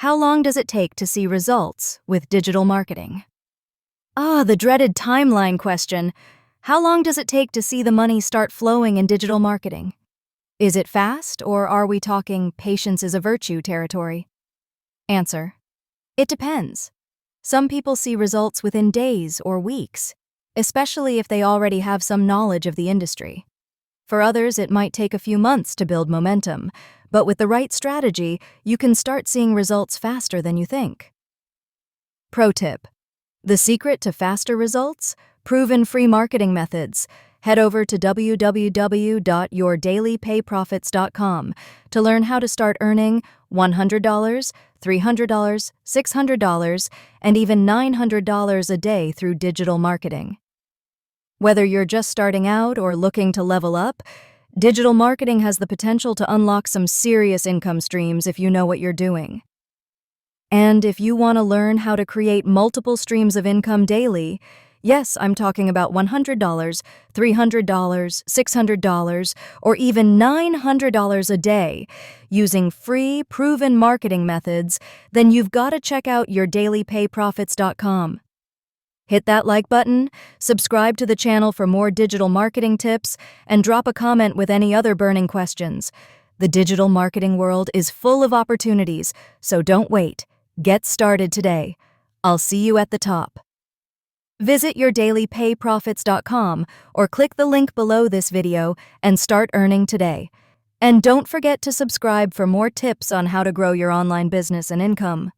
How long does it take to see results with digital marketing? The dreaded timeline question. How long does it take to see the money start flowing in digital marketing? Is it fast, or are we talking patience is a virtue territory? Answer: it depends. Some people see results within days or weeks, especially if they already have some knowledge of the industry. For others, it might take a few months to build momentum, but with the right strategy, you can start seeing results faster than you think. Pro tip: the secret to faster results? Proven free marketing methods. Head over to www.yourdailypayprofits.com to learn how to start earning $100, $300, $600, and even $900 a day through digital marketing. Whether you're just starting out or looking to level up, digital marketing has the potential to unlock some serious income streams if you know what you're doing. And if you want to learn how to create multiple streams of income daily, yes, I'm talking about $100, $300, $600, or even $900 a day using free, proven marketing methods, then you've got to check out yourdailypayprofits.com. Hit that like button, subscribe to the channel for more digital marketing tips, and drop a comment with any other burning questions. The digital marketing world is full of opportunities, so don't wait. Get started today. I'll see you at the top. Visit yourdailypayprofits.com or click the link below this video and start earning today. And don't forget to subscribe for more tips on how to grow your online business and income.